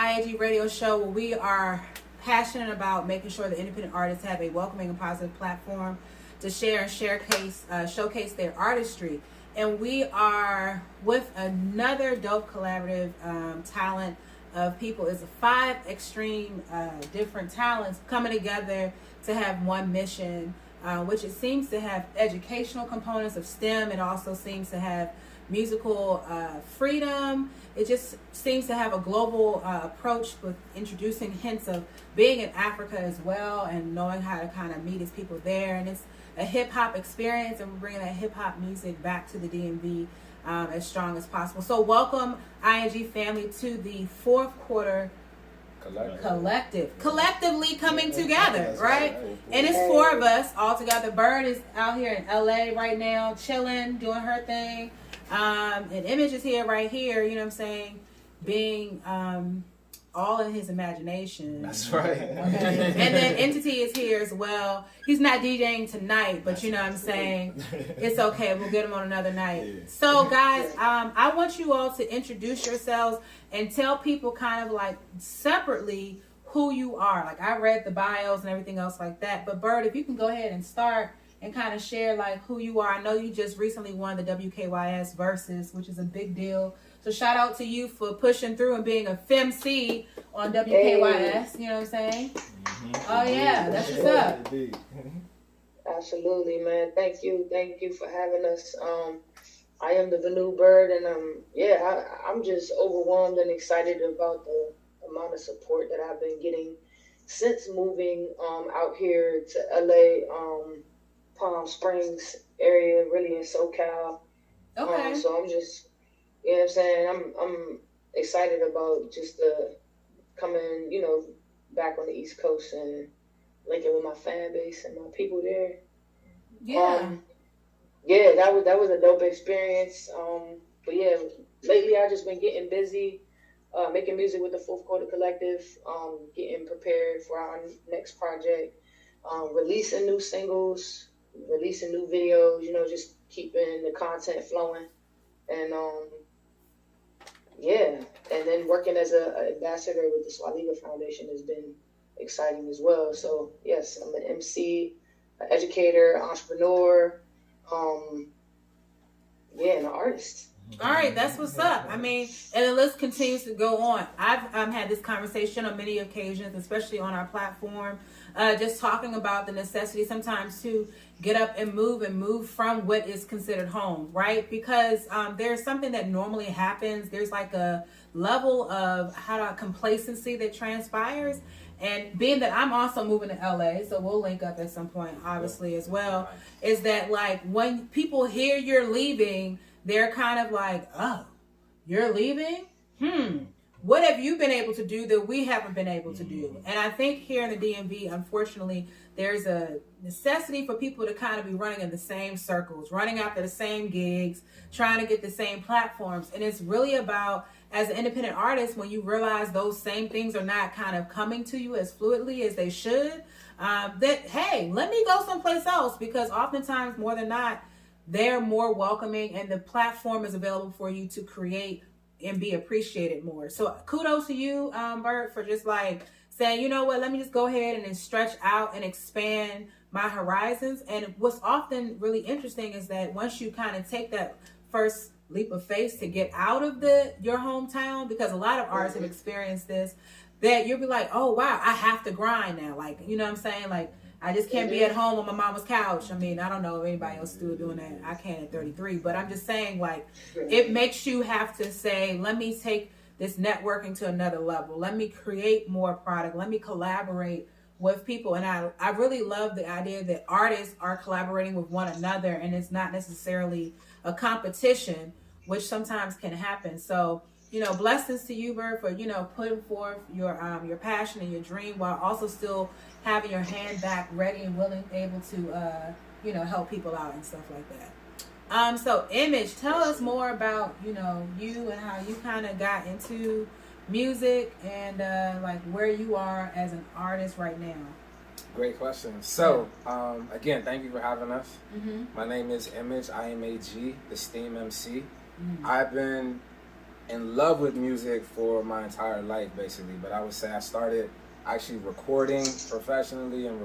IAG radio show where we are passionate about making sure that independent artists have a welcoming and positive platform to share and showcase their artistry. And we are with another dope collaborative talent of people. It's 5 extreme different talents coming together to have one mission, which it seems to have educational components of STEM. It also seems to have musical freedom. It just seems to have a global approach with introducing hints of being in Africa as well and knowing how to kind of meet its people there. And it's a hip-hop experience, and we're bringing that hip-hop music back to the DMV as strong as possible. So welcome, IAG family, to the fourth quarter collectively coming together, right? And it's 4 of us all together. Bird is out here in LA right now, chilling, doing her thing. And Image is here, right here, you know what I'm saying, being all in his imagination. That's right. Okay. And then Entity is here as well. He's not DJing tonight, but you know what I'm saying, it's okay, we'll get him on another night. Yeah. So guys, I want you all to introduce yourselves and tell people kind of like separately who you are. Like, I read the bios and everything else like that, but Bird, if you can go ahead and start and kind of share like who you are. I know you just recently won the WKYS Versus, which is a big deal. So shout out to you for pushing through and being a FemC on WKYS. You know what I'm saying? Mm-hmm. Oh yeah, that's what's up. Absolutely, man. Thank you for having us. I am the Vanu Bird, and I'm just overwhelmed and excited about the amount of support that I've been getting since moving out here to LA. Palm Springs area, really in SoCal. Okay. So I'm just, you know what I'm saying, I'm excited about just coming, back on the East Coast and linking with my fan base and my people there. Yeah. That was a dope experience. But yeah, lately I've just been getting busy, making music with the Fourth Quarter Collective, getting prepared for our next project, releasing new singles, releasing new videos, just keeping the content flowing. And and then working as an ambassador with the Swaliga Foundation has been exciting as well. So yes, I'm an MC, an educator, entrepreneur, and an artist. All right, that's what's up. I mean, and the list continues to go on. I've had this conversation on many occasions, especially on our platform, just talking about the necessity sometimes to get up and move from what is considered home, right? Because there's something that normally happens. There's like a level of complacency that transpires. And being that I'm also moving to LA, so we'll link up at some point, obviously, as well, is that like when people hear you're leaving, they're kind of like, oh, you're leaving? What have you been able to do that we haven't been able to do? And I think here in the DMV, unfortunately, there's a necessity for people to kind of be running in the same circles, running after the same gigs, trying to get the same platforms. And it's really about, as an independent artist, when you realize those same things are not kind of coming to you as fluidly as they should, that, hey, let me go someplace else, because oftentimes, more than not, they're more welcoming and the platform is available for you to create and be appreciated more. So kudos to you, Bert, for just like saying, you know what, let me just go ahead and then stretch out and expand my horizons. And what's often really interesting is that once you kind of take that first leap of faith to get out of your hometown, because a lot of artists have experienced this, that you'll be like, oh wow, I have to grind now. Like, you know what I'm saying? Like, I just can't be at home on my mama's couch. I mean, I don't know if anybody else still doing that. I can at 33, but I'm just saying, like, it makes you have to say, let me take this networking to another level. Let me create more product. Let me collaborate with people. And I really love the idea that artists are collaborating with one another, and it's not necessarily a competition, which sometimes can happen. So, blessings to you, Bert, for, putting forth your passion and your dream while also still having your hand back ready and willing, able to, help people out and stuff like that. So Image, tell us more about, you and how you kind of got into music and like where you are as an artist right now. Great question. So, again, thank you for having us. Mm-hmm. My name is Image, IMAG, the STEAM MC. Mm-hmm. I've been in love with music for my entire life, basically. But I would say I started actually recording professionally and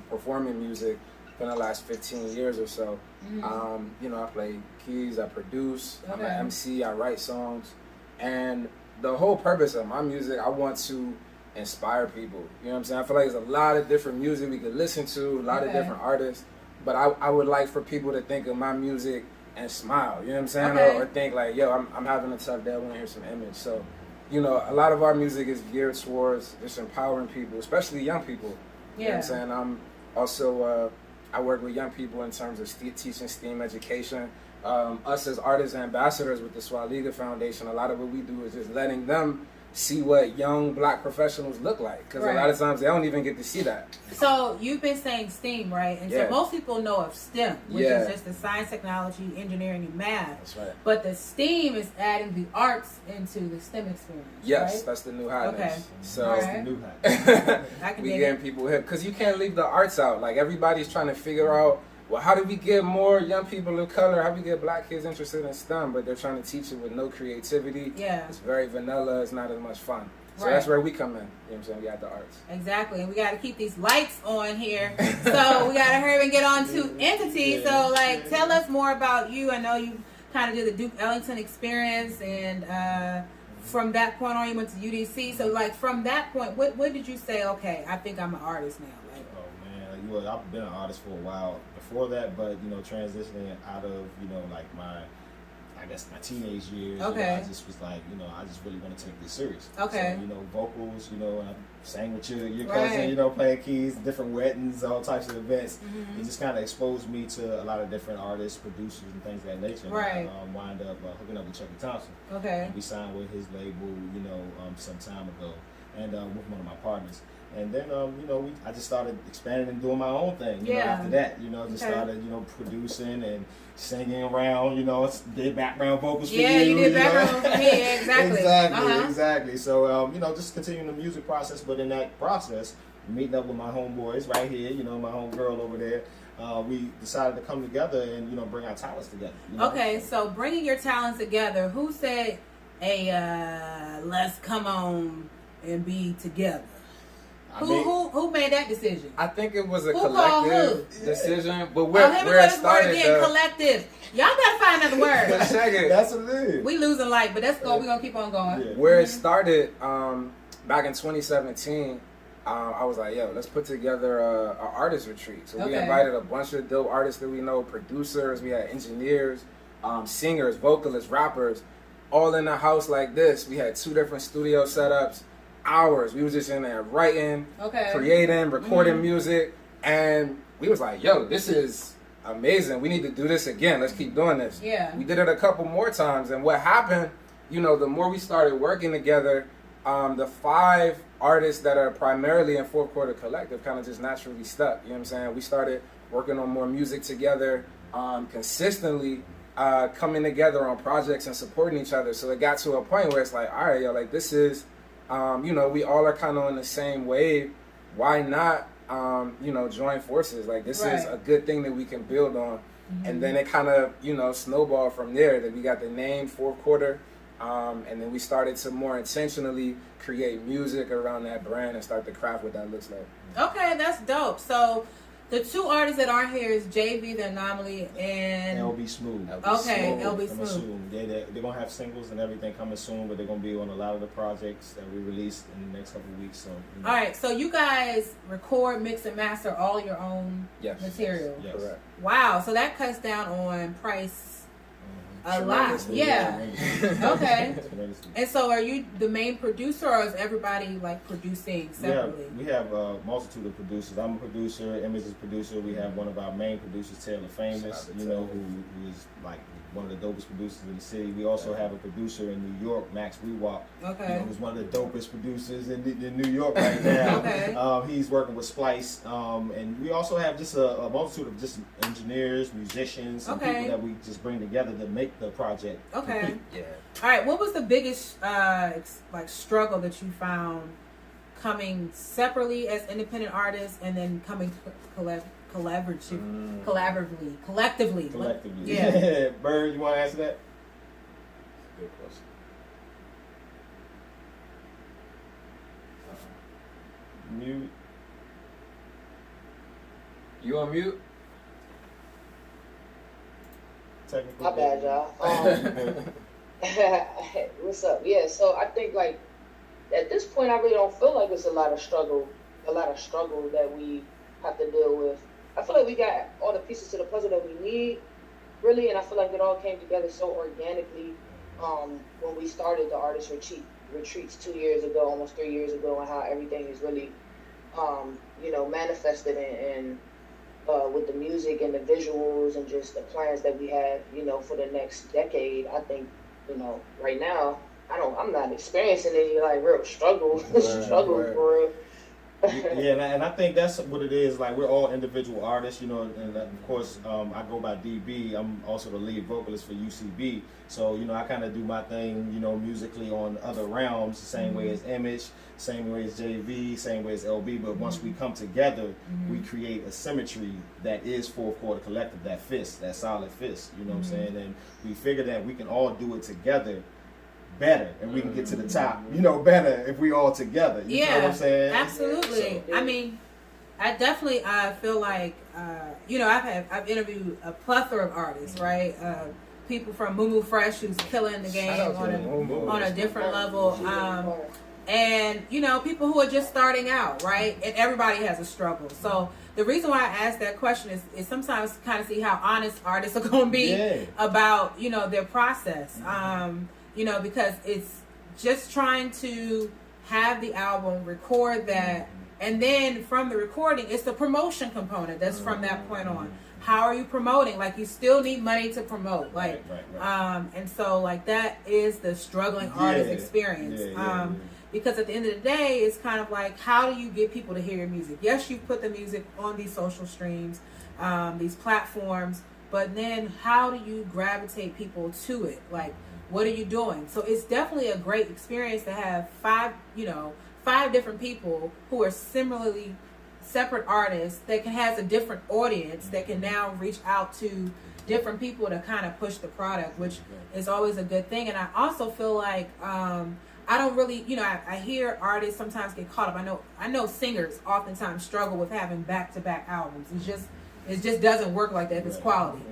performing music in the last 15 years or so. You know, I play keys, I produce, I'm an MC, I write songs, and the whole purpose of my music, I want to inspire people. You know what I'm saying? I feel like there's a lot of different music we could listen to, a lot of different artists, but I would like for people to think of my music and smile, you know what I'm saying? Or think like, yo, I'm having a tough day, I want to hear some Image. So, you know, a lot of our music is geared towards just empowering people, especially young people. You know what I'm saying? I'm also, I work with young people in terms of teaching STEAM education. Us as artists and ambassadors with the Swaliga Foundation, a lot of what we do is just letting them see what young Black professionals look like, because a lot of times they don't even get to see that. So you've been saying STEAM, right? And so most people know of STEM, which is just the science, technology, engineering, and math. That's right. But the STEAM is adding the arts into the STEM experience. Yes, right? that's the new hotness. Okay. So that's the new hotness. We getting people hip, because you can't leave the arts out. Like, everybody's trying to figure out, well, how do we get more young people of color? How do we get Black kids interested in STEM? But they're trying to teach it with no creativity. It's very vanilla. It's not as much fun. So that's where we come in. You know what I'm saying? We got the arts. Exactly. And we got to keep these lights on here. So we got to hurry and get on to Entity. So, like, tell us more about you. I know you kind of did the Duke Ellington experience. And from that point on, you went to UDC. So, like, from that point, what did you say, okay, I think I'm an artist now? Like, oh, man. I've been an artist for a while before that. But, you know, transitioning out of, you know, like my teenage years, you know, I just was like, you know, I just really want to take this serious. So, you know, vocals, you know, and I sang with your cousin, you know, playing keys, different weddings, all types of events. It just kind of exposed me to a lot of different artists, producers, and things of that nature. And I wind up hooking up with Chucky Thompson. And we signed with his label, you know, some time ago, and with one of my partners. And then, you know, I just started expanding and doing my own thing, you know, after that. You know, just started, you know, producing and singing around, you know, did background vocals for you. Yeah, you did background vocals for me, exactly. Exactly. So, you know, just continuing the music process, but in that process, meeting up with my homeboys right here, you know, my homegirl over there, we decided to come together and, you know, bring our talents together. You know? Okay, so bringing your talents together, who said, hey, let's come on and be together? Who made that decision? I think it was a collective decision, but where it started, again, collective. Y'all gotta find another word. That's what it is. We losing light, but let's go. We're gonna keep on going. Yeah. Where it started, back in 2017, I was like, yo, let's put together a artist retreat. So we invited a bunch of dope artists that we know, producers, we had engineers, singers, vocalists, rappers, all in a house like this. We had 2 different studio setups. Hours. We was just in there writing, creating, recording music, and we was like, yo, this is amazing. We need to do this again. Let's keep doing this. We did it a couple more times, and what happened, you know, the more we started working together, the 5 artists that are primarily in Fourth Quarter Collective kind of just naturally stuck. You know what I'm saying? We started working on more music together, consistently coming together on projects and supporting each other. So it got to a point where it's like, all right, yo, like, this is you know, we all are kind of on the same wave. Why not, you know, join forces? Like, this is a good thing that we can build on. And then it kind of, you know, snowballed from there. That we got the name Fourth Quarter, and then we started to more intentionally create music around that brand and start to craft what that looks like. Okay, that's dope. So the 2 artists that aren't here is JV, The Anomaly, and LB Smooth. LB Smooth. They're going to have singles and everything coming soon, but they're going to be on a lot of the projects that we release in the next couple of weeks. So, you know. All right, so you guys record, mix, and master all your own material. Yes. Correct. Wow, so that cuts down on price a lot. Yeah. Okay. And so are you the main producer, or is everybody like producing separately? We have a multitude of producers. I'm a producer, Image is a producer. We have one of our main producers, Taylor Famous, you know, who is like one of the dopest producers in the city. We also have a producer in New York, Max Rewalk, you know, who's one of the dopest producers in New York right now. He's working with Splice. And we also have just a multitude of just engineers, musicians, and people that we just bring together to make the project complete. All right, what was the biggest like struggle that you found coming separately as independent artists and then coming collectively? Yeah. Bird, you want to answer that? Good question. Mute. You on mute? Technical. My bad, y'all. What's up? Yeah, so I think like at this point, I really don't feel like it's a lot of struggle that we have to deal with. I feel like we got all the pieces to the puzzle that we need, really, and I feel like it all came together so organically when we started the artist retreats 2 years ago, almost 3 years ago, and how everything is really, manifested in with the music and the visuals and just the plans that we have, for the next decade. I think, right now, I'm not experiencing any like real struggle for real. Yeah, and I think that's what it is. Like, we're all individual artists, and of course, I go by DB. I'm also the lead vocalist for UCB. So, I kind of do my thing, musically on other realms, the same way as Image, same way as JV, same way as LB. But once we come together, we create a symmetry that is Fourth Quarter Collective, that fist, that solid fist, you know what I'm saying? And we figure that we can all do it together better, and we can get to the top, better if we all together. You know what I'm saying? Absolutely. So, I mean, I definitely feel like I've interviewed a plethora of artists, right? People from Moo Fresh, who's killing the game on a different level, and people who are just starting out, right? And everybody has a struggle. So the reason why I ask that question is sometimes to kind of see how honest artists are going to be about their process. Because it's just trying to have the album, record that, and then from the recording, it's the promotion component that's from that point on. How are you promoting? Like, you still need money to promote. Like, right. And so, like, that is the struggling artist experience. Because at the end of the day, it's kind of like, how do you get people to hear your music? Yes, you put the music on these social streams, these platforms, but then how do you gravitate people to it? Like, what are you doing? So it's definitely a great experience to have five different people who are similarly separate artists that can have a different audience that can now reach out to different people to kind of push the product, which is always a good thing. And I also feel like I don't really, I hear artists sometimes get caught up. I know singers oftentimes struggle with having back-to-back albums. It just doesn't work like that. It's quality.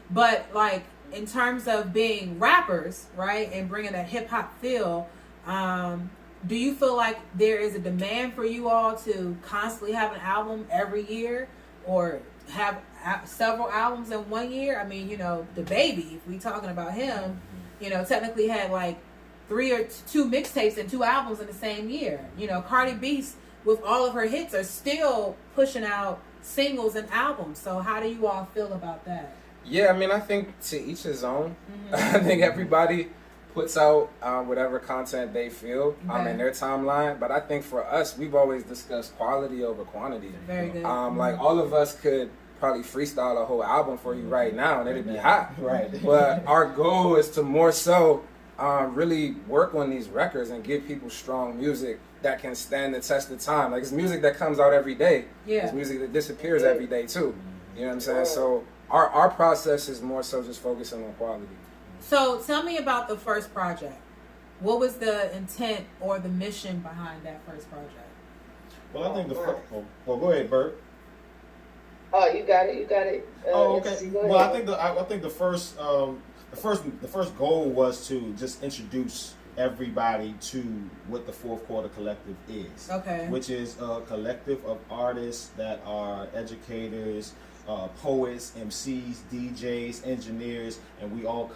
But like, in terms of being rappers, right, and bringing that hip hop feel, do you feel like there is a demand for you all to constantly have an album every year, or have several albums in 1 year? I mean, the Baby, if we talking about him, technically had like 3 or 2 mixtapes and 2 albums in the same year. Cardi B, with all of her hits, are still pushing out singles and albums. So how do you all feel about that? Yeah, I mean, I think to each his own. I think everybody puts out whatever content they feel in their timeline. But I think for us, we've always discussed quality over quantity. Very good. Like, all of us could probably freestyle a whole album for you right now, and it'd be hot. Right. But our goal is to more so really work on these records and give people strong music that can stand the test of time. Like, it's music that comes out every day. Yeah. It's music that disappears every day too. You know what I'm saying? So our process is more so just focusing on quality. So tell me about the first project. What was the intent or the mission behind that first project? Well, I think go ahead, Bert. Oh, you got it. Okay. Well, I think the first goal was to just introduce everybody to what the Fourth Quarter Collective is. Okay. Which is a collective of artists that are educators, poets, MCs, DJs, engineers, and we all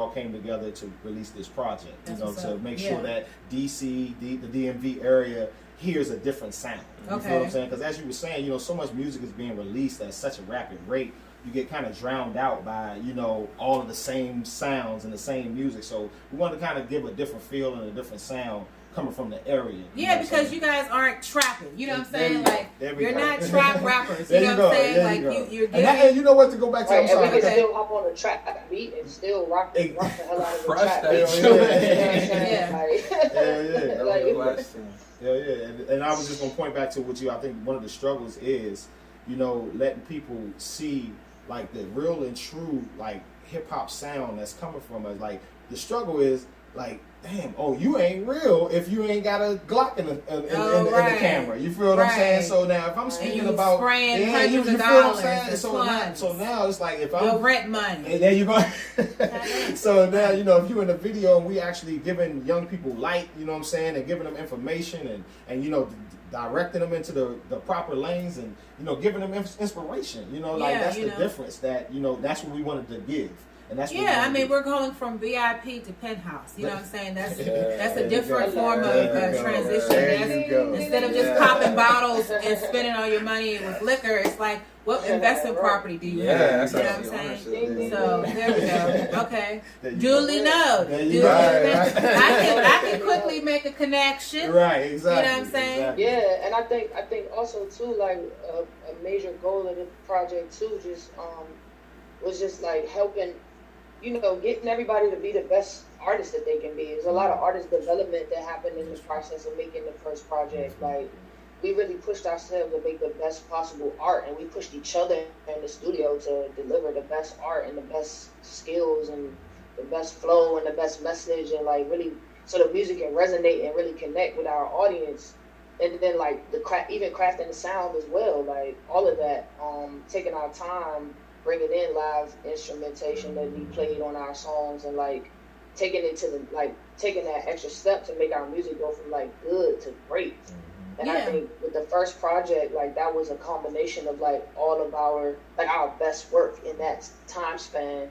came together to release this project. To make sure that DC, the DMV area hears a different sound. You feel what I'm saying? Because as you were saying, so much music is being released at such a rapid rate. You get kind of drowned out by, all of the same sounds and the same music. So we wanted to kind of give a different feel and a different sound coming from the area. Yeah, because you guys aren't trapping. You know what I'm saying? Like, you're not trap rappers. You know what I'm saying? Like, you're getting... And you know what, to go back to... Right, and we can still hop on a trap beat and still rock the hell out of the trap beat. And I was just going to point back to what I think one of the struggles is, letting people see, like, the real and true, like, hip-hop sound that's coming from us. Like, the struggle is, like, damn, oh, you ain't real if you ain't got a Glock in the camera. You feel what I'm saying? So now if I'm speaking about spraying hundreds you of feel dollars, what I'm saying? So now it's like if I'm your rent money. And there you go. So now, you know, if you're in a video and we actually giving young people light, you know what I'm saying, and giving them information and you know, directing them into the proper lanes and, you know, giving them inspiration, you know, like that's the difference that, you know, that's what we wanted to give. And that's what I mean, we're going from VIP to Penthouse. You know what I'm saying? That's a different form of transition. Instead of just popping bottles and spending all your money with liquor, it's like, what investment property do you have? You know what I'm saying? So there we go. Okay. Duly noted. I can quickly make a connection. Right, exactly. You know what I'm saying? Exactly. Yeah, and I think also too, like a major goal of the project too, just was just like helping, you know, getting everybody to be the best artist that they can be. There's a lot of artist development that happened in the process of making the first project. Like, we really pushed ourselves to make the best possible art, and we pushed each other in the studio to deliver the best art and the best skills and the best flow and the best message, and like really so the music can resonate and really connect with our audience. And then like even crafting the sound as well, like all of that, taking our time, bringing in live instrumentation that we played on our songs, and like taking that extra step to make our music go from like good to great. And I think with the first project, like that was a combination of like all of our best work in that time span,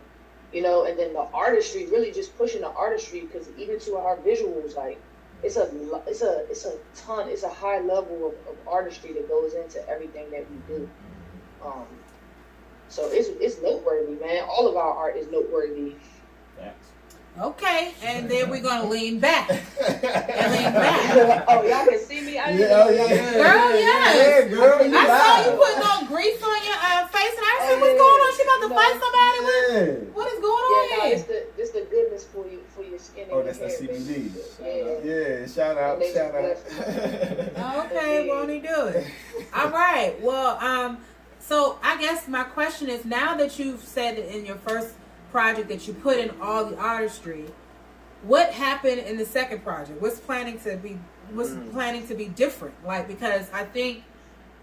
you know. And then the artistry, really just pushing the artistry, because even to our visuals, like it's a high level of artistry that goes into everything that we do. So it's noteworthy, man. All of our art is noteworthy. Okay, and then we're gonna lean back. Oh, y'all can see me. Girl, yes. Girl, I saw you putting on grease on your face, and I said, "What's going on? She about to fight somebody? What is going on here?" It's the goodness for your skin. Oh, that's the CBD. Yeah, shout out. Okay, won't he do it? All right. Well, so I guess my question is, now that you've said it in your first project that you put in all the artistry, what happened in the second project? What's planning to be different? Like, because I think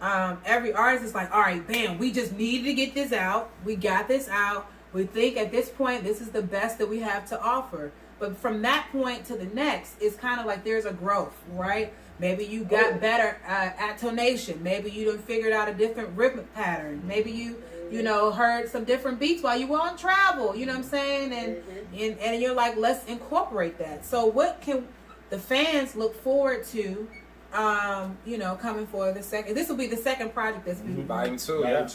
every artist is like, all right, bam, we just needed to get this out. We got this out. We think at this point this is the best that we have to offer. But from that point to the next, it's kind of like there's a growth, right? Maybe you got better at tonation. Maybe you done figured out a different rhythmic pattern. Maybe you know, heard some different beats while you were on travel. You know what I'm saying? And you're like, let's incorporate that. So what can the fans look forward to? You know, coming for the second. This will be the second project that's being Volume 2. And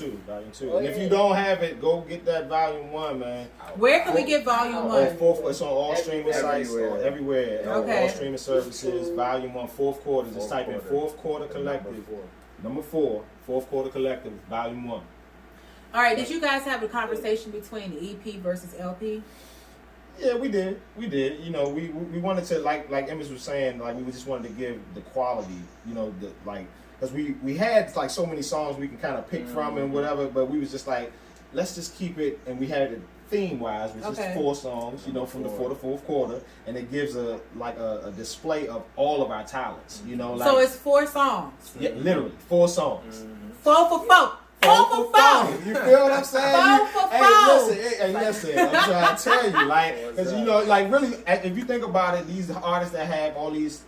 if you don't have it, go get that Volume 1, man. Where can we get Volume 1? It's on all streaming sites, everywhere. Okay. All streaming services. Volume 1, fourth quarter. Just type in Fourth Quarter Collective. Number 4, Fourth Quarter Collective, Volume 1. All right. Did you guys have a conversation between the EP versus LP? Yeah, we did. You know, we wanted to, like Emmett was saying, like we just wanted to give the quality, you know, because we had like so many songs we can kind of pick from and whatever, but we was just like, let's just keep it, and we had it theme-wise, which is 4 songs, you know, from the fourth quarter, and it gives a display of all of our talents, you know. Like, so it's 4 songs. Yeah, literally 4 songs. 4 for 4. 4 for 4. You feel what I'm saying? 4 for 4. Hey, listen. I'm trying to tell you, like, because you know, like, really, if you think about it, these artists that have all these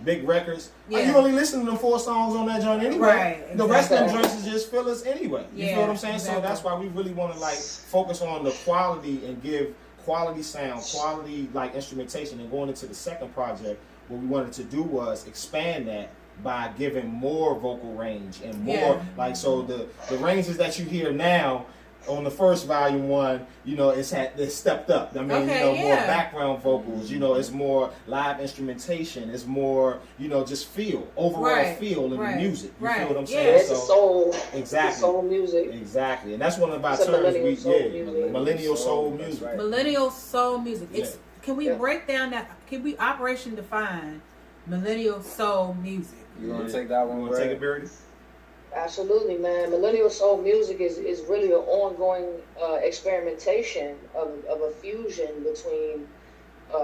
big records, you only listen to them 4 songs on that joint anyway. Right, exactly. The rest of them joints is just fillers anyway. You feel what I'm saying? Exactly. So that's why we really want to like focus on the quality and give quality sound, quality like instrumentation. And going into the second project, what we wanted to do was expand that by giving more vocal range and more like, so the ranges that you hear now on the first Volume 1, you know, it's stepped up. I mean, you know, more background vocals, you know, it's more live instrumentation, it's more, you know, just overall feel in the music. You feel what I'm saying? It's soul. Exactly. It's soul music. Exactly. And that's one of our terms millennial soul music. Right. Millennial soul music. Yeah. Can we break down that? Can we operation define millennial soul music? You want to take that one? You want to take it, Birdie? Absolutely, man. Millennial soul music is really an ongoing experimentation of a fusion between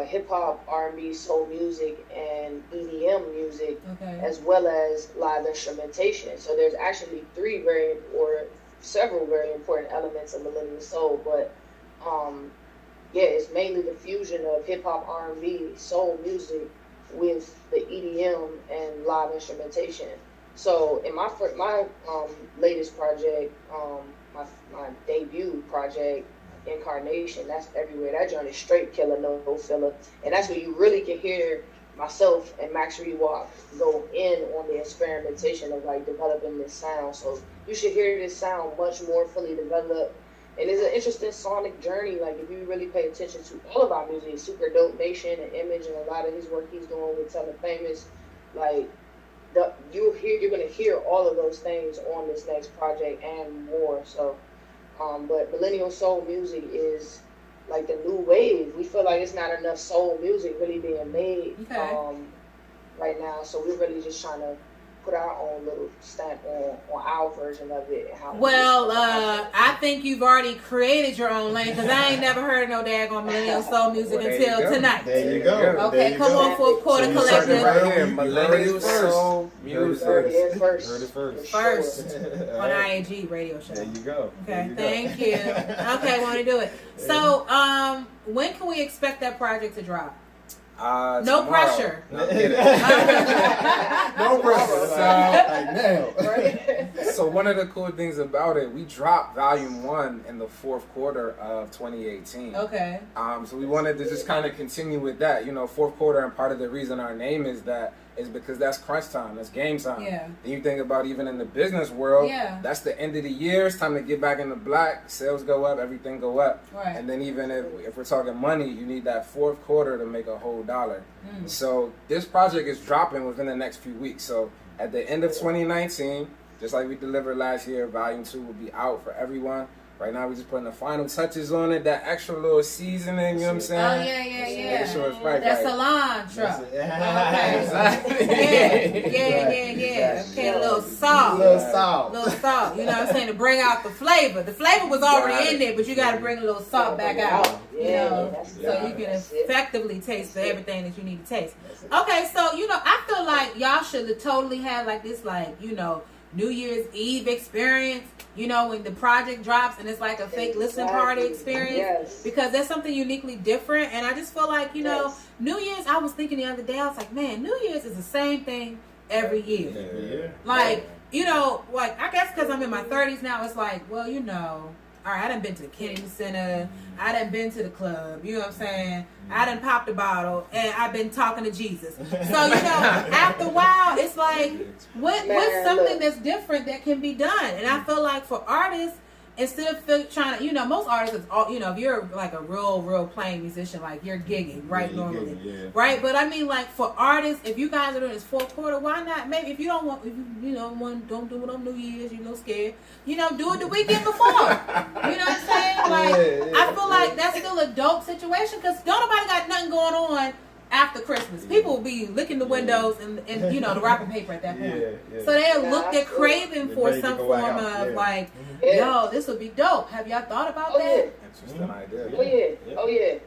hip hop, R&B, soul music, and EDM music, Okay. as well as live instrumentation. So there's actually several very important elements of millennial soul, but yeah, it's mainly the fusion of hip hop, R&B, soul music with the EDM and live instrumentation. So in my latest project, my debut project, Incarnation, that's everywhere. That joint is straight killer, no filler, and that's where you really can hear myself and Max Rewalk go in on the experimentation of like developing this sound. So you should hear this sound much more fully developed. And it's an interesting sonic journey. Like if you really pay attention to all of our music, Super Dope Nation and Image, and a lot of his work he's doing with Tell the Famous, like you're gonna hear all of those things on this next project and more. So, but millennial soul music is like the new wave. We feel like it's not enough soul music really being made right now. So we're really just trying to put our own little stamp on our version of it. And how I think you've already created your own lane, because I ain't never heard no daggone millennial soul music until tonight. There you go. Okay, come on, Fourth Quarter Collective. Right here, millennial soul music. Heard it first. First on IAG radio show. There you go. Okay, thank you. Okay, want to do it. So, when can we expect that project to drop? No Tomorrow. pressure. No, I'm kidding. No pressure. So one of the cool things about it, we dropped volume 1 in the 4th quarter of 2018. Okay. So we wanted to just kind of continue with that, 4th quarter, and part of the reason our name is that is because that's crunch time, that's game time. Yeah. Then you think about even in the business world, Yeah. that's the end of the year, it's time to get back in the black, sales go up, everything go up. Right. And then even if we're talking money, you need that 4th quarter to make a whole dollar. So this project is dropping within the next few weeks. So at the end of 2019, just like we delivered last year, volume 2 will be out for everyone. Right now, we're just putting the final touches on it, that extra little seasoning, you know what I'm saying? Oh, yeah. Make sure it's right. That's cilantro. Exactly. Yeah. Okay, a little salt. Little salt. You know what I'm saying? To bring out the flavor. The flavor was already in there, but you got to bring a little salt back out. So you can effectively taste everything that you need to taste. Okay, so, I feel like y'all should have totally had like this, like, New Year's Eve experience, when the project drops and it's like a fake listening party experience. Yes. Because that's something uniquely different. And I just feel like, New Year's, I was thinking the other day, I was like, man, New Year's is the same thing every year. Yeah. Like, I guess because I'm in my 30s now, it's like, well, all right, I done been to the Kennedy Center. I done been to the club. You know what I'm saying? I done popped a bottle, and I've been talking to Jesus. So, after a while, it's like, what's something that's different that can be done? And I feel like for artists, instead of trying to, most artists, if you're like a real playing musician, like you're gigging, right, normally. Yeah. Right? But I mean, like for artists, if you guys are doing this 4th quarter, why not? Maybe if you don't want, don't do it on New Year's, scared, do it the weekend before. You know what I'm saying? Like, I feel like that's still a dope situation, because don't nobody got nothing going on after Christmas. People will be licking the windows and the wrapping paper at that point. So they'll look, they're craving for some form of like, yo, this would be dope. Have y'all thought about that? Interesting idea. Oh yeah.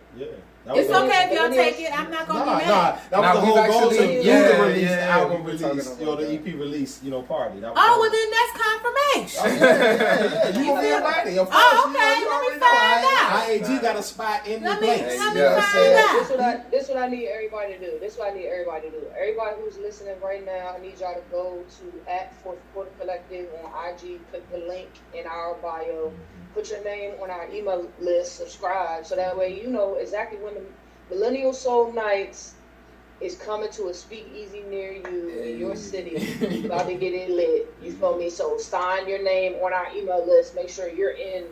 It's okay if y'all take it. I'm not gonna be mad. That was the whole goal to release the album we release, the EP release, party. That was well then that's confirmation. Yeah. You gonna be invited. Of course, okay. Let me find out. IAG got a spot in the place. Let me find out. This is what I need everybody to do. Everybody who's listening right now, I need y'all to go to @4th Collective on IG. Click the link in our bio. Put your name on our email list, subscribe, so that way you know exactly when the Millennial Soul Nights is coming to a speakeasy near you in your city. About to get it lit. You feel me? So sign your name on our email list. Make sure you're in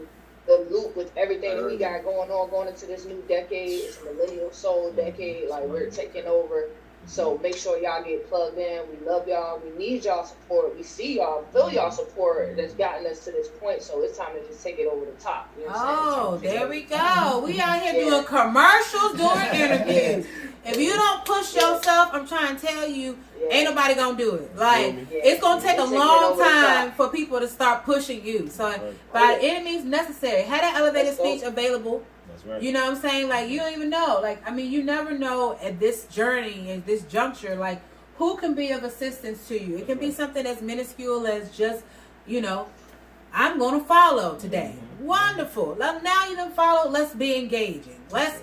the loop with everything that we got going into this new decade. It's Millennial Soul decade. Like, we're taking over. So make sure y'all get plugged in. We love y'all. We need y'all support. We see y'all, feel y'all support that's gotten us to this point. So it's time to just take it over the top. You know what I'm saying? There we go. We out here doing commercials, doing interviews. If you don't push yourself, I'm trying to tell you, ain't nobody gonna do it. Like, it's gonna take a long time for people to start pushing you. So by any means necessary, have that elevator speech available. That's right. You know what I'm saying? Like, you don't even know. Like, I mean, you never know at this journey, at this juncture, like, who can be of assistance to you. It can be something as minuscule as just, you know, I'm going to follow today. Wonderful. Now you done follow. Let's be engaging. Let's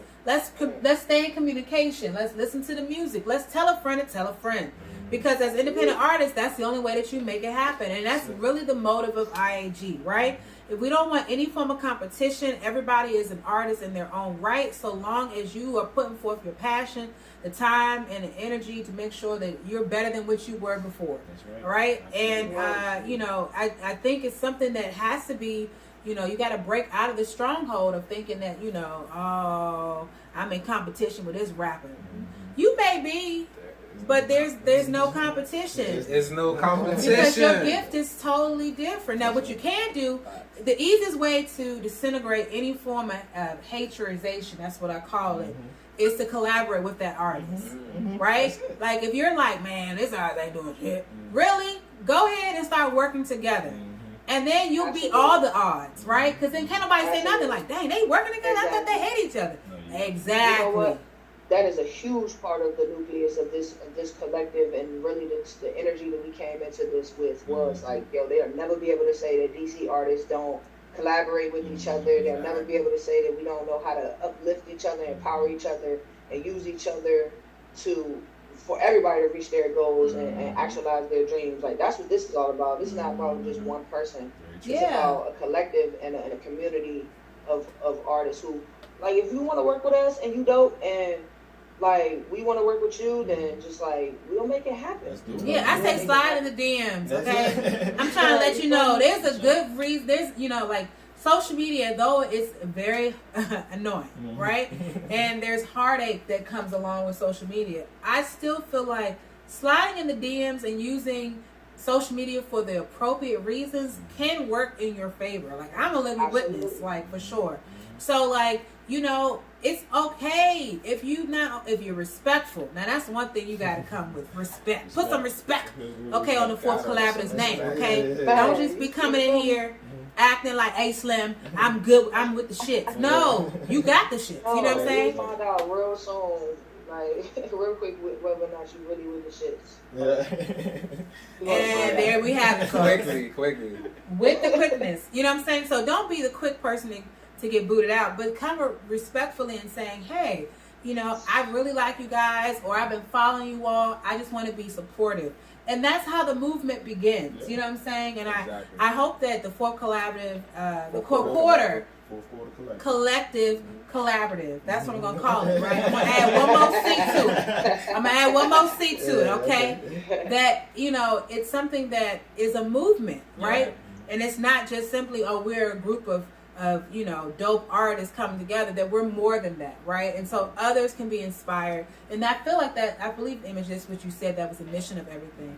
stay in communication. Let's listen to the music. Let's tell a friend to tell a friend. Because as independent artists, that's the only way that you make it happen. And that's really the motive of IAG, right? If we don't want any form of competition, everybody is an artist in their own right, so long as you are putting forth your passion, the time, and the energy to make sure that you're better than what you were before. That's right? And, you know, I think it's something that has to be, you know, you got to break out of the stronghold of thinking that, you know, oh, I'm in competition with this rapper. You may be, but there's no competition. There's no competition. Because your gift is totally different. Now, what you can do, the easiest way to disintegrate any form of hatredization, that's what I call it, is to collaborate with that artist, right? Like, if you're like, man, this artist ain't doing shit, really? Go ahead and start working together. And then you'll beat all the odds, right? Because then can't nobody say nothing like, dang, they working together? I thought they hate each other. Exactly. You know what? That is a huge part of the nucleus of this collective, and really the energy that we came into this with was like, yo, they'll never be able to say that DC artists don't collaborate with each other. They'll never be able to say that we don't know how to uplift each other, empower each other, and use each other for everybody to reach their goals and actualize their dreams. Like, that's what this is all about. This is not about just one person. It's about a collective and a community of artists who, like, if you want to work with us and you dope and like we want to work with you, then just like we'll make it happen. Yeah, I say slide in the DMs, okay? I'm trying to let you know there's a good reason. There's, you know, like, social media, though it's very annoying, right? And there's heartache that comes along with social media. I still feel like sliding in the DMs and using social media for the appropriate reasons can work in your favor. Like, I'm a living witness, like, for sure. So, like, you know, it's okay if you're respectful. Now, that's one thing you got to come with, respect. Put some respect, okay, on the fourth collaborative's name, okay? Don't just be coming in here acting like, hey, Slim, I'm good, I'm with the shits. No, you got the shits. You know what I'm saying? You'll find out real soon, like, real quick, whether or not you really with the shits. And there we have it. Quickly. With the quickness. You know what I'm saying? So don't be the quick person to get booted out, but come respectfully and saying, hey, you know, I really like you guys, or I've been following you all, I just want to be supportive. And that's how the movement begins. You know what I'm saying? And I hope that the Fourth Collaborative, the Fourth Quarter Collective Collaborative, that's what I'm going to call it, right? I'm going to add one more C to it, okay? That, you know, it's something that is a movement, right? And it's not just simply, oh, we're a group of, you know, dope artists coming together, that we're more than that, right? And so others can be inspired. And I feel like that, I believe, Image, just what you said, that was the mission of everything.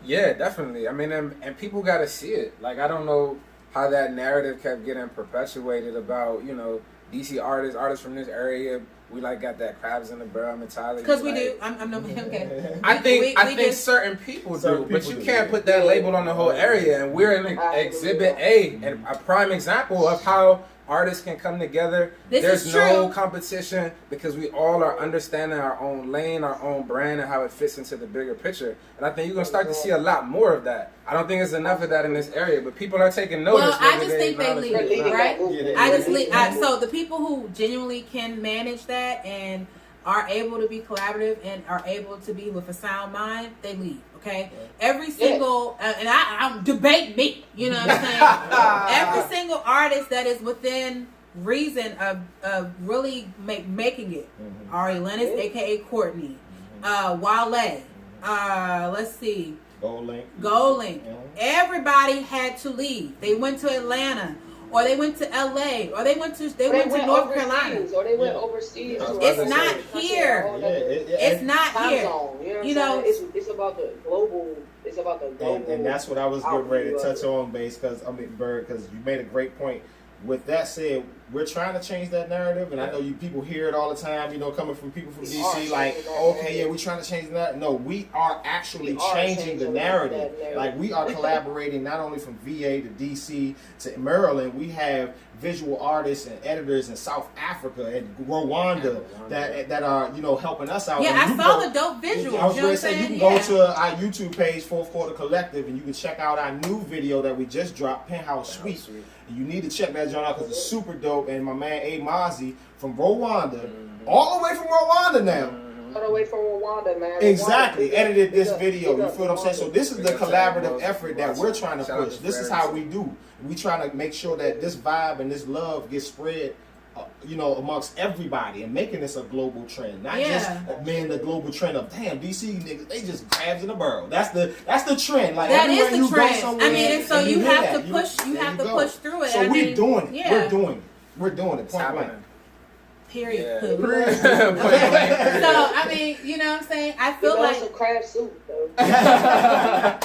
Yeah, definitely. I mean, and people got to see it. Like, I don't know how that narrative kept getting perpetuated about, you know, DC artists from this area. We like got that crabs in the barrel mentality. Because we do. I'm not okay. I think certain people do, but you can't put that label on the whole area. And we're in Exhibit A, and a prime example of how artists can come together. There's no competition because we all are understanding our own lane, our own brand, and how it fits into the bigger picture. And I think you're gonna start to see a lot more of that. I don't think there's enough of that in this area, but people are taking notice. Well, I just think they lead, right? So the people who genuinely can manage that and are able to be collaborative and are able to be with a sound mind, they lead. Okay, every single and I'm debate me. You know what I'm saying? Every single artist that is within reason of really making it. Ari Lennox, aka Courtney, Wale. Let's see. Gold Link. Everybody had to leave. They went to Atlanta, or they went to LA, or they went to North Carolina, or they went overseas. It's not here. It's not here. You know, it's about the global. It's about the global. And that's what I was getting ready to touch on, Base, because you made a great point. With that said, we're trying to change that narrative, and I know you people hear it all the time, you know, coming from people from DC, like, okay, yeah, we're trying to change that. No, we are actually changing the narrative. Like, we are collaborating not only from VA to DC to Maryland. We have visual artists and editors in South Africa and Rwanda that are, you know, helping us out. Yeah, I saw the dope visuals. I was going to say, you can go to our YouTube page, Fourth Quarter Collective, and you can check out our new video that we just dropped, Penthouse Suite. You need to check that joint out because it's super dope. And my man A. Mazi from Rwanda, all the way from Rwanda now. All the way from Rwanda, man. Exactly. Edited this video. You feel what I'm saying? So this is the collaborative effort that we're trying to push. This is how we do. We trying to make sure that this vibe and this love gets spread, you know, amongst everybody and making this a global trend. Not just the global trend of damn DC niggas, they just crabs in the barrel. That's the trend. Like that is the you trend. Go somewhere, I mean, and so you have to push. You there have you to go. push through it. So we're doing it. We're doing it. We're doing it. Point blank. Period. Yeah. So I mean, you know what I'm saying? I feel like some crab soup though. Right.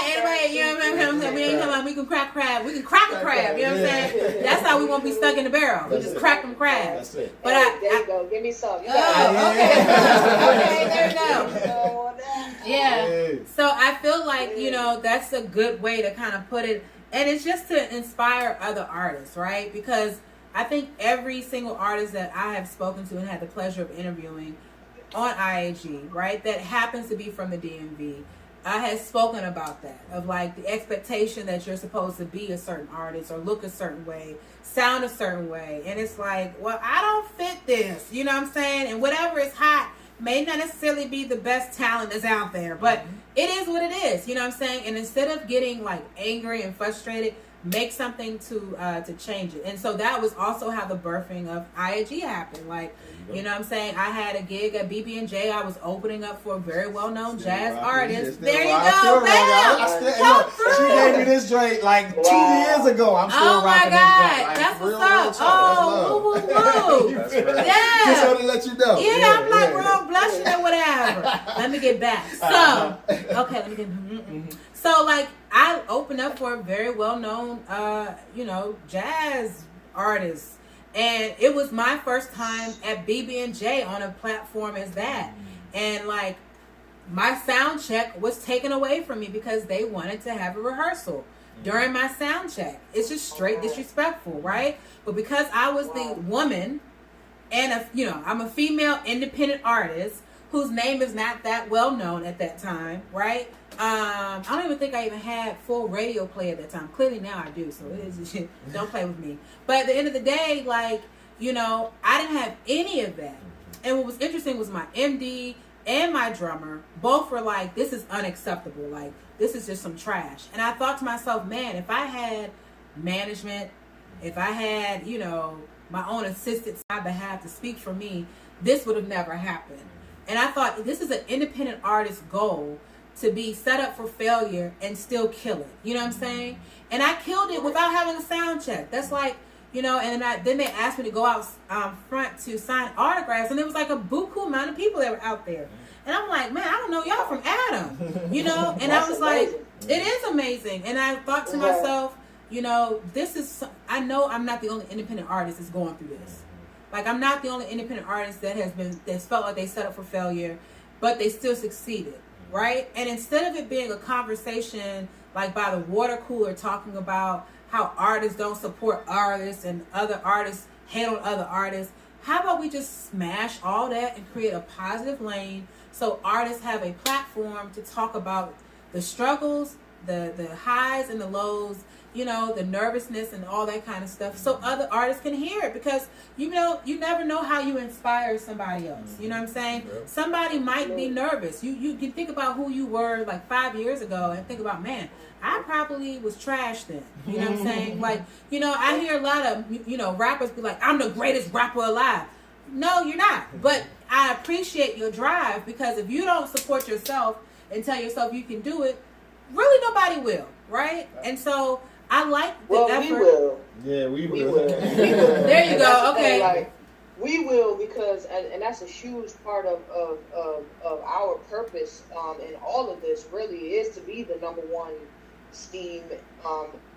Anybody, you know what I'm saying? We ain't come on, we can crack crab. We can crack a crab, you know what I'm saying? That's how we won't be stuck in the barrel. We just crack them crabs. That's it. But there you go. Give me some. okay, there you go. Yeah. So I feel like, you know, that's a good way to kind of put it. And it's just to inspire other artists, right? Because I think every single artist that I have spoken to and had the pleasure of interviewing on IAG, right, that happens to be from the DMV, I had spoken about that, of like the expectation that you're supposed to be a certain artist or look a certain way, sound a certain way. And it's like, well, I don't fit this, you know what I'm saying? And whatever is hot may not necessarily be the best talent that's out there, but it is what it is, you know what I'm saying? And instead of getting like angry and frustrated, make something to change it. And so that was also how the birthing of IAG happened. Like, you know what I'm saying? I had a gig at BB&J. I was opening up for a very well-known jazz artist. There you go, man. She gave me this joint like 2 years ago. I'm still rocking this joint. Like, that's what's up. Oh, woo. Yeah. Just wanted to let you know. Yeah, I'm like, real blushing or whatever. Let me get back. So, okay, let me get... So, like, I opened up for a very well-known, you know, jazz artist. And it was my first time at BB&J on a platform as that. And, like, my sound check was taken away from me because they wanted to have a rehearsal during my sound check. It's just straight disrespectful, right? But because I was the woman and, you know, I'm a female independent artist whose name is not that well-known at that time, right? I don't even think I even had full radio play at that time. Clearly now I do, so it is don't play with me. But at the end of the day, like, you know, I didn't have any of that. And what was interesting was my MD and my drummer both were like, this is unacceptable. Like, this is just some trash. And I thought to myself, man, if I had management, if I had, you know, my own assistants on my behalf to speak for me, this would have never happened. And I thought, this is an independent artist's goal, to be set up for failure and still kill it. You know what I'm saying? And I killed it without having a sound check. That's like, you know, and then they asked me to go out front to sign autographs, and there was like a buku amount of people that were out there. And I'm like, man, I don't know y'all from Adam, you know? And I was like, it is amazing. And I thought to myself, you know, this is, I know I'm not the only independent artist that's going through this. Like, I'm not the only independent artist that's felt like they set up for failure, but they still succeeded. Right? And instead of it being a conversation like by the water cooler talking about how artists don't support artists and other artists hate on other artists, how about we just smash all that and create a positive lane so artists have a platform to talk about the struggles, the highs and the lows, you know, the nervousness and all that kind of stuff, so other artists can hear it. Because, you know, you never know how you inspire somebody else. You know what I'm saying? Somebody might be nervous. You can think about who you were like 5 years ago and think about, man, I probably was trash then. You know what I'm saying? Like, you know, I hear a lot of, you know, rappers be like, I'm the greatest rapper alive. No, you're not. But I appreciate your drive, because if you don't support yourself and tell yourself you can do it, really nobody will, right? And so I like the effort. We will. Yeah, we will. There you go. Okay. Like, we will, because, and that's a huge part of our purpose in all of this, really, is to be the number one STEAM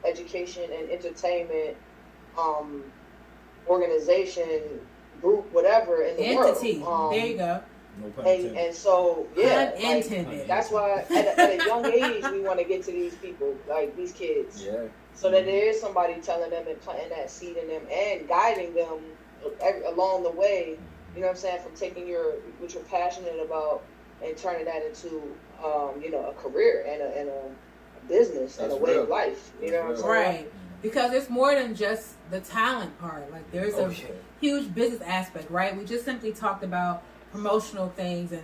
education and entertainment organization, group, whatever in the entity. world. There you go. No and so like, intended. that's why at a young age we want to get to these people, like these kids, so that there is somebody telling them and planting that seed in them and guiding them along the way. You know what I'm saying? From taking what you're passionate about and turning that into a career and a business and a way of life. You know what I'm saying? Right. Because it's more than just the talent part. Like there's a huge business aspect, right? We just simply talked about promotional things and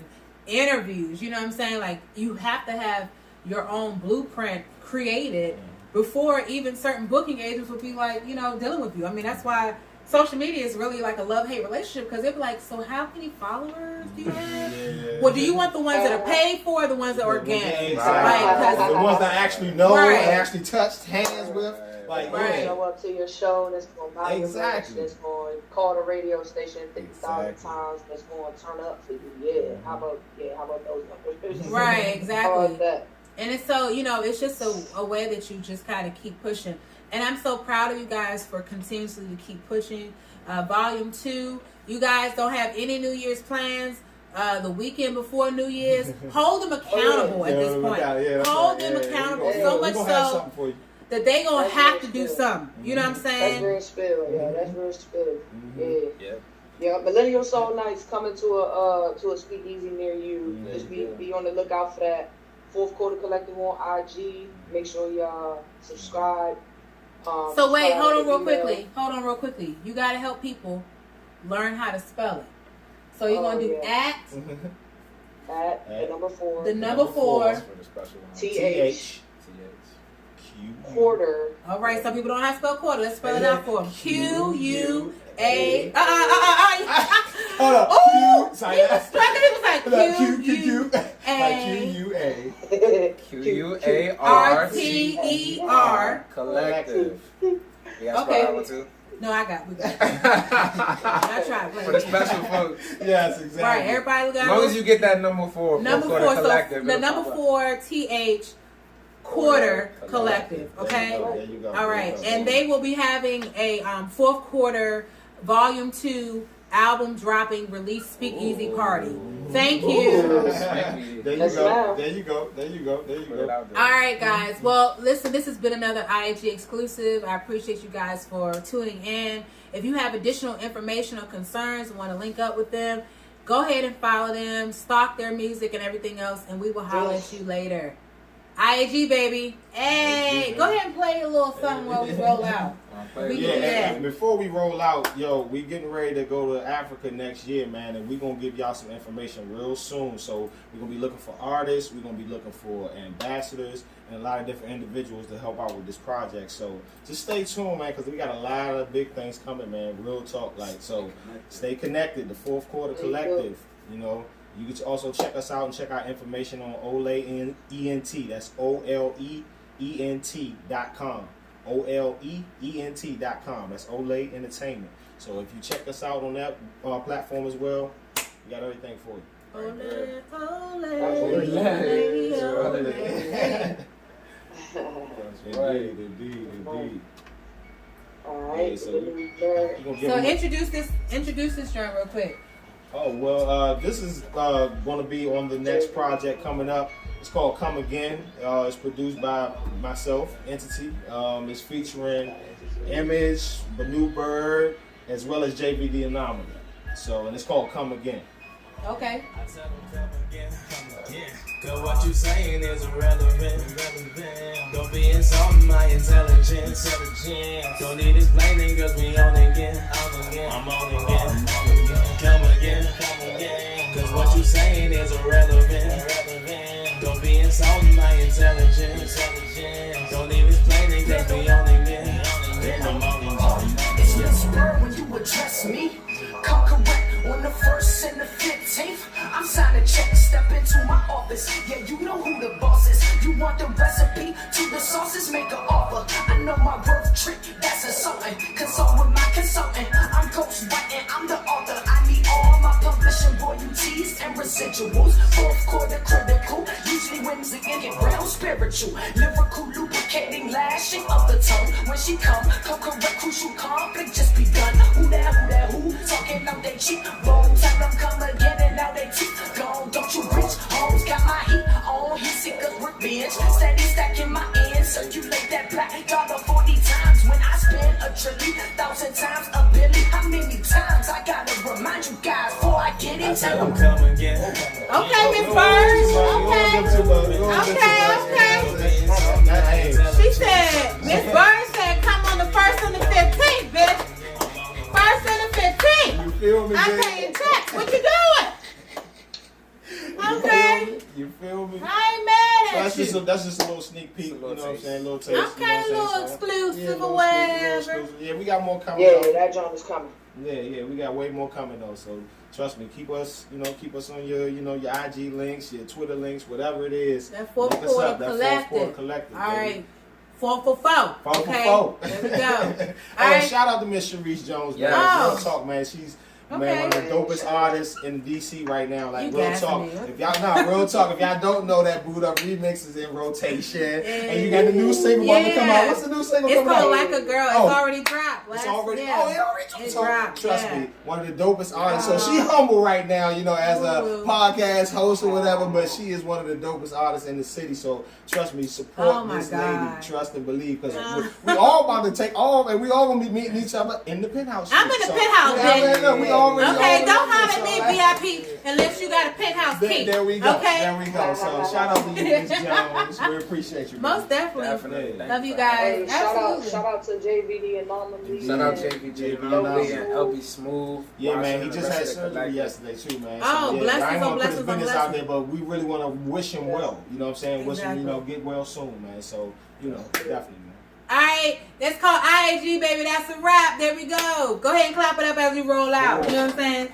interviews. You know what I'm saying? Like you have to have your own blueprint created before even certain booking agents would be like, dealing with you. I mean, that's why social media is really like a love-hate relationship, because they're like, so how many followers do you have? Well, do you want the ones that are paid for or the ones that are organic? The ones that I actually know and actually touched hands with. Like, show up to your show that's going to buy your merch, that's going to call the radio station 50,000 times, that's going to turn up for you. How about those numbers? Right, exactly. How about that? And it's so, it's just a way that you just kind of keep pushing. And I'm so proud of you guys for continuously to keep pushing. Volume 2, you guys don't have any New Year's plans. The weekend before New Year's, hold them accountable at this point. Hold them accountable so much so that they gonna have to do something. You know what I'm saying? That's real spill. Yeah, that's real spill. Yeah. Millennial Soul Nights coming to a speakeasy near you. Just be on the lookout for that. Fourth Quarter Collective on IG. Make sure y'all subscribe. So wait, hold on real quickly. You gotta help people learn how to spell it. So you're gonna do at the number 4. The number 4. TH. Quarter. All right, some people don't have to spell quarter. Let's spell it out for them. QUA. Hold up. Oh, Sorry. he was struggling. He was like QUARTER Collective. You got okay. that one too? No, we got it. I tried. For the special folks. Yes, exactly. Right, everybody got as long as you get that number 4. Number 4, so the number 4 TH Quarter Collective. Okay. There you go. All right, and they will be having a fourth quarter Volume 2 album dropping release speakeasy party. Thank you. There you go. All right, guys. Well, listen, this has been another IAG exclusive. I appreciate you guys for tuning in. If you have additional information or concerns and want to link up with them, go ahead and follow them, stalk their music and everything else, and we will holler at you later. IAG, baby. Hey, go ahead and play a little something while we roll out. And before we roll out, we getting ready to go to Africa next year, man, and we're going to give y'all some information real soon. So we're going to be looking for artists, we're going to be looking for ambassadors, and a lot of different individuals to help out with this project. So just stay tuned, man, because we got a lot of big things coming, man. Real talk, so stay connected. The Fourth Quarter Collective, You can also check us out and check our information on OLEENT. That's OLEENT.com. OLEENT.com. That's Ole Entertainment. So if you check us out on that platform as well, we got everything for you. Indeed. All right. So introduce this joint real quick. Oh, well, this is going to be on the next project coming up. It's called Come Again. It's produced by myself, Entity. It's featuring Image, Banu Bird, as well as JB the Anomaly. And it's called Come Again. Okay. Cause what you saying is irrelevant. Don't be insulting my intelligence. Don't need explaining cause we on again. I'm on again. Come again. Cause what you saying is irrelevant. Don't be insulting my intelligence. Don't need explaining cause we on again. I'm on again. It's just word when you address me. Come correct on the 1st and the 15th. I'm signing checks, step into my office. Yeah, you know who the boss is. You want the recipe to the sauces, make an offer. I know my worth trick, that's insulting. Consult with my consultant. I'm ghostwriting, I'm the author. I need all my publishing royalties and residuals. Fourth quarter critical, usually wins again, get real spiritual. Lyrical lubricant. Cascading lashing of the tongue. When she come correct, crucial conflict just begun. Who talking out they cheek bones. Tell them come again and now they teeth gone. Don't you reach homes, got my heat on. He seekers revenge, steady stacking my ends. Circulate that black dollar 40 times. When I spend a trillion, 1,000 times a billion. How many times I gotta remind you guys before I get into them? Come again. Okay, Miss Bird. Okay. She said, Miss Bird said, come on the 1st and the 15th, bitch. 1st and the 15th. You feel me? I'm paying checks. What you doing? Okay. You feel me? I ain't mad at you. That's just a little sneak peek, you know what I'm saying? A little taste. Okay, you know a little exclusive or whatever. Yeah, we got more coming. Yeah, that joint is coming. Yeah, we got way more coming though. So trust me, keep us on your, your IG links, your Twitter links, whatever it is. That fourth quarter collective. All right. 4 for 4. 4 okay. for 4. There we go. All right. Shout out to Miss Sharice Jones, man. Oh. Real talk, man. She's one of the dopest artists in DC right now. Like, real talk. If y'all don't know that Boot Up remix is in rotation, and you got the new single about to come out. What's the new single coming out? It's called Like a Girl. It's already dropped. It's already dropped. dropped. Trust me, one of the dopest artists. So she humble right now, as a podcast host or whatever, but she is one of the dopest artists in the city. So trust me, support this lady. Trust and believe, because we all about to take all, and we all gonna be meeting each other in the Penthouse. I'm in the Penthouse, bitch. We already. Okay, don't holler at me, VIP, unless you got a Penthouse key. There we go. Okay. There we go. So shout out to you, Miss Jones. We appreciate you. Most definitely. Love you guys. Hey, shout out to JVD and Mama Lee. Shout out JVD and LB Smooth. Yeah, man. He just had surgery yesterday too, man. Oh, blessings I ain't on gonna put his blessings business out there, but we really want to wish him well. You know what I'm saying? Wish him, get well soon, man. So, definitely, man. All right, that's called IAG, baby. That's a wrap. There we go. Go ahead and clap it up as we roll out. You know what I'm saying?